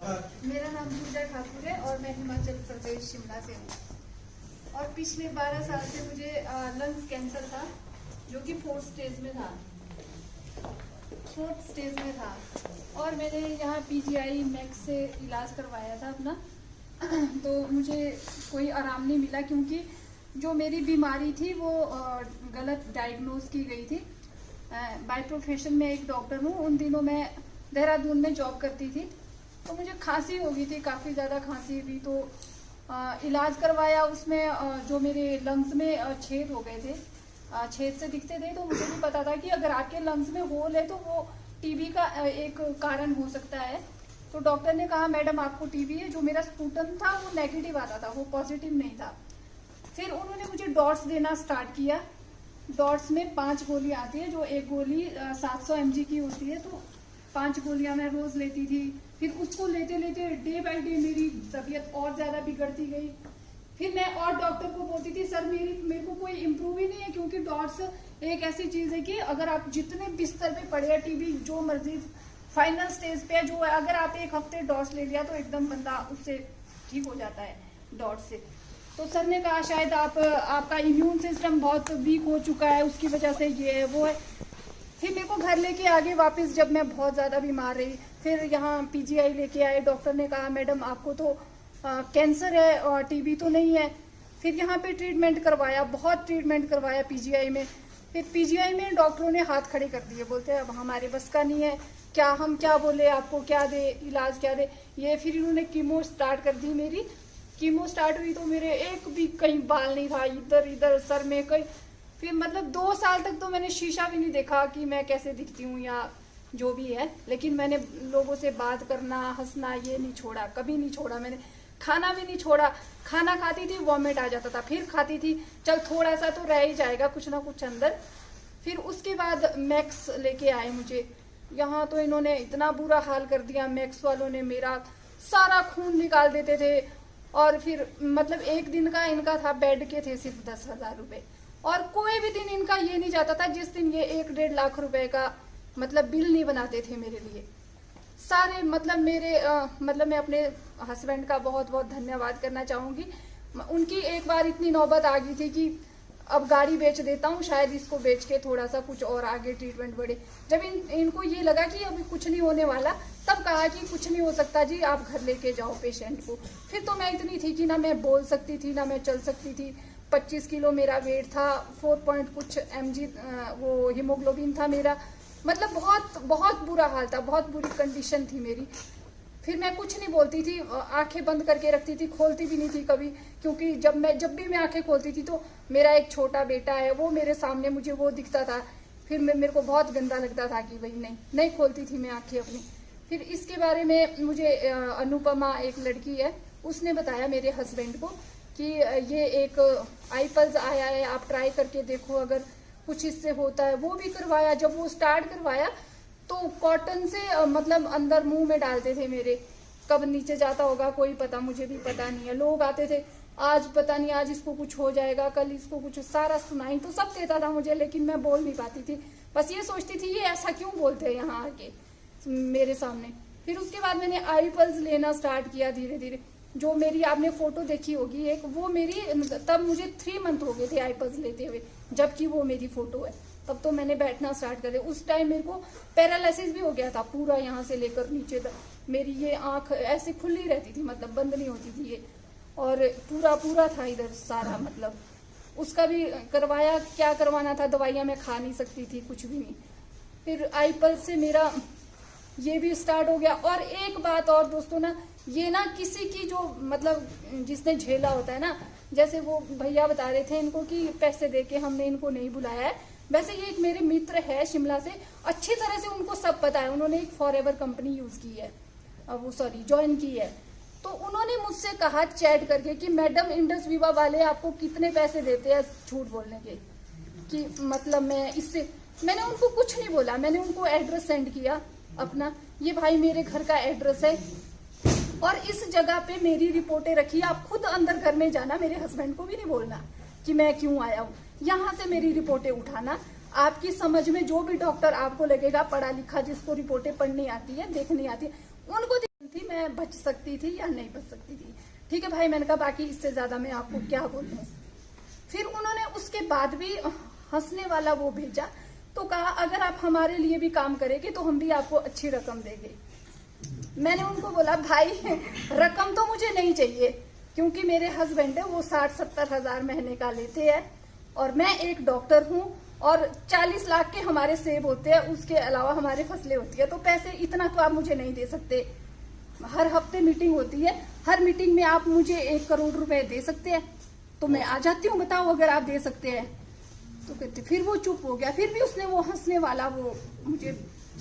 मेरा नाम पूजा ठाकुर है और मैं हिमाचल प्रदेश शिमला से हूँ। और पिछले 12 साल से मुझे लंग्स कैंसर था, जो कि 4th स्टेज में था। और मैंने यहाँ PGI मैक्स से इलाज करवाया था अपना। तो मुझे कोई आराम नहीं मिला, क्योंकि जो मेरी बीमारी थी वो गलत डायग्नोज की गई थी। बाय प्रोफेशन में एक डॉक्टर हूँ। उन दिनों मैं देहरादून में जॉब करती थी, तो मुझे खांसी हो गई थी, काफ़ी ज़्यादा खांसी हुई। तो इलाज करवाया, उसमें जो मेरे लंग्स में छेद हो गए थे, छेद से दिखते थे। तो मुझे भी पता था कि अगर आपके लंग्स में होल है तो वो टीबी का एक कारण हो सकता है। तो डॉक्टर ने कहा मैडम आपको टीबी है। जो मेरा स्पूटम था वो नेगेटिव आता था, वो पॉजिटिव नहीं था। फिर उन्होंने मुझे डॉट्स देना स्टार्ट किया। डॉट्स में 5 गोली आती है, जो एक गोली 700 mg की होती है। तो 5 गोलियां मैं रोज लेती थी। फिर उसको लेते लेते डे बाय डे मेरी तबीयत और ज्यादा बिगड़ती गई। फिर मैं और डॉक्टर को बोलती थी सर मेरे को कोई इम्प्रूव ही नहीं है, क्योंकि डॉट्स एक ऐसी चीज है कि अगर आप जितने बिस्तर पे पड़े हैं, टीबी जो मर्जी फाइनल स्टेज पे है, जो अगर आप 1 हफ्ते डॉट्स ले लिया तो एकदम बंदा उससे ठीक हो जाता है डॉट्स से। तो सर ने कहा शायद आपका इम्यून सिस्टम बहुत वीक हो चुका है, उसकी वजह से ये है वो है। फिर मेरे को घर लेके आगे वापस, जब मैं बहुत ज़्यादा बीमार रही, फिर यहाँ PGI लेके आए। डॉक्टर ने कहा मैडम आपको तो कैंसर है और टीबी तो नहीं है। फिर यहाँ पे ट्रीटमेंट करवाया, बहुत ट्रीटमेंट करवाया PGI में। फिर PGI में डॉक्टरों ने हाथ खड़े कर दिए, बोलते हैं अब हमारे बस का नहीं है, हम क्या बोले आपको, क्या दे इलाज, क्या दे ये। फिर इन्होंने कीमो स्टार्ट कर दी। मेरी कीमो स्टार्ट हुई तो मेरे एक भी कहीं बाल नहीं था, इधर इधर सर में कहीं। फिर मतलब 2 साल तक तो मैंने शीशा भी नहीं देखा कि मैं कैसे दिखती हूँ या जो भी है। लेकिन मैंने लोगों से बात करना, हंसना ये नहीं छोड़ा, कभी नहीं छोड़ा। मैंने खाना भी नहीं छोड़ा। खाना खाती थी, वॉमिट आ जाता था, फिर खाती थी, चल थोड़ा सा तो रह ही जाएगा कुछ ना कुछ अंदर। फिर उसके बाद मैक्स लेके आए मुझे यहाँ। तो इन्होंने इतना बुरा हाल कर दिया, मैक्स वालों ने मेरा सारा खून निकाल देते थे। और फिर मतलब एक दिन का इनका था, बेड के थे सिर्फ 10,000 रुपए। और कोई भी दिन इनका ये नहीं जाता था जिस दिन ये 1-1.5 लाख रुपए का मतलब बिल नहीं बनाते थे मेरे लिए सारे। मतलब मेरे मतलब मैं अपने हस्बैंड का बहुत बहुत धन्यवाद करना चाहूँगी। उनकी एक बार इतनी नौबत आ गई थी कि अब गाड़ी बेच देता हूँ, शायद इसको बेच के थोड़ा सा कुछ और आगे ट्रीटमेंट बढ़े। जब इनको ये लगा कि अभी कुछ नहीं होने वाला, तब कहा कि कुछ नहीं हो सकता जी, आप घर लेके जाओ पेशेंट को। फिर तो मैं इतनी थी कि ना मैं बोल सकती थी ना मैं चल सकती थी। 25 किलो मेरा वेट था, 4 पॉइंट कुछ mg वो हीमोग्लोबिन था मेरा। मतलब बहुत बहुत बुरा हाल था, बहुत बुरी कंडीशन थी मेरी। फिर मैं कुछ नहीं बोलती थी, आंखें बंद करके रखती थी, खोलती भी नहीं थी कभी। क्योंकि जब भी मैं आंखें खोलती थी तो मेरा एक छोटा बेटा है, वो मेरे सामने, मुझे वो दिखता था। फिर मेरे को बहुत गंदा लगता था कि भाई नहीं खोलती थी मैं आंखें अपनी। फिर इसके बारे में मुझे अनुपमा एक लड़की है, उसने बताया मेरे हस्बैंड को कि ये एक आईपल्स आया है, आप ट्राई करके देखो अगर कुछ इससे होता है। वो भी करवाया। जब वो स्टार्ट करवाया तो कॉटन से मतलब अंदर मुंह में डालते थे मेरे, कब नीचे जाता होगा कोई पता, मुझे भी पता नहीं है। लोग आते थे, आज पता नहीं आज इसको कुछ हो जाएगा, कल इसको कुछ, सारा सुनाई तो सब देता था मुझे, लेकिन मैं बोल नहीं पाती थी। बस ये सोचती थी ये ऐसा क्यों बोलते हैं यहाँ आके मेरे सामने। फिर उसके बाद मैंने आईपल्स लेना स्टार्ट किया धीरे धीरे। जो मेरी आपने फोटो देखी होगी एक, वो मेरी तब मुझे 3 मंथ हो गए थे आईपल्स लेते हुए, जबकि वो मेरी फोटो है। तब तो मैंने बैठना स्टार्ट कर दिया। उस टाइम मेरे को पैरालिसिस भी हो गया था पूरा, यहाँ से लेकर नीचे तक। मेरी ये आंख ऐसे खुली रहती थी, मतलब बंद नहीं होती थी ये, और पूरा था इधर सारा। मतलब उसका भी करवाया, क्या करवाना था, दवाइयाँ मैं खा नहीं सकती थी, कुछ भी नहीं। फिर आईपल्स से मेरा ये भी स्टार्ट हो गया। और एक बात और दोस्तों ना, ये ना किसी की जो मतलब जिसने झेला होता है ना, जैसे वो भैया बता रहे थे इनको कि पैसे देके हमने इनको नहीं बुलाया है। वैसे ये एक मेरे मित्र है शिमला से, अच्छी तरह से उनको सब पता है। उन्होंने एक फॉरएवर कंपनी यूज की है, वो ज्वाइन की है। तो उन्होंने मुझसे कहा चैट करके कि मैडम इंडस विवा वाले आपको कितने पैसे देते हैं झूठ बोलने के, कि मतलब मैंने उनको कुछ नहीं बोला। मैंने उनको एड्रेस सेंड किया अपना, ये भाई मेरे घर का एड्रेस है और इस जगह पे मेरी रिपोर्टें रखी, आप खुद अंदर घर में जाना, मेरे हस्बैंड को भी नहीं बोलना कि मैं क्यों आया हूँ। यहाँ से मेरी रिपोर्टें उठाना, आपकी समझ में जो भी डॉक्टर आपको लगेगा पढ़ा लिखा, जिसको रिपोर्टें पढ़नी आती है, देखनी आती है, उनको थी, मैं बच सकती थी या नहीं बच सकती थी। ठीक है भाई, मैंने कहा बाकी इससे ज्यादा मैं आपको क्या बोलूं। फिर उन्होंने उसके बाद भी हंसने वाला वो भेजा, तो कहा अगर आप हमारे लिए भी काम करेंगे तो हम भी आपको अच्छी रकम देंगे। मैंने उनको बोला भाई रकम तो मुझे नहीं चाहिए, क्योंकि मेरे हस्बैंड है वो 60-70 हजार महीने का लेते हैं और मैं एक डॉक्टर हूँ और 40 लाख के हमारे सेब होते हैं, उसके अलावा हमारे फसलें होती है, तो पैसे इतना तो आप मुझे नहीं दे सकते। हर हफ्ते मीटिंग होती है, हर मीटिंग में आप मुझे 1 करोड़ रुपए दे सकते हैं तो मैं आ जाती हूँ, बताओ अगर आप दे सकते हैं तो। कहते फिर वो चुप हो गया। फिर भी उसने वो हंसने वाला वो मुझे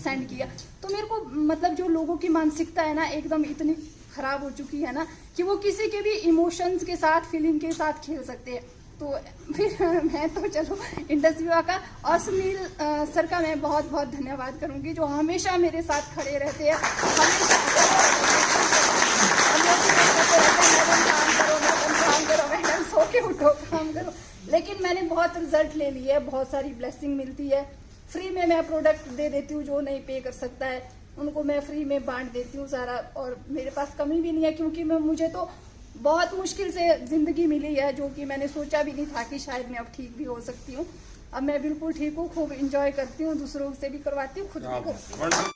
सेंड किया। तो मेरे को मतलब जो लोगों की मानसिकता है ना एकदम इतनी खराब हो चुकी है ना कि वो किसी के भी इमोशंस के साथ, फीलिंग के साथ खेल सकते हैं। तो फिर मैं तो चलो इंडस विवा का और सुनील सर का मैं बहुत बहुत धन्यवाद करूंगी, जो हमेशा मेरे साथ खड़े रहते हैं। काम करो मैडम, सो के उठो काम करो। लेकिन मैंने बहुत रिजल्ट ले लिए, बहुत सारी ब्लेसिंग मिलती है। फ्री में मैं प्रोडक्ट दे देती हूँ, जो नहीं पे कर सकता है उनको मैं फ्री में बांट देती हूँ सारा। और मेरे पास कमी भी नहीं है, क्योंकि मुझे तो बहुत मुश्किल से जिंदगी मिली है, जो कि मैंने सोचा भी नहीं था कि शायद मैं अब ठीक भी हो सकती हूँ। अब मैं बिल्कुल ठीक हूँ, खूब इंजॉय करती हूँ, दूसरों से भी करवाती हूँ, खुद भी करती हूँ।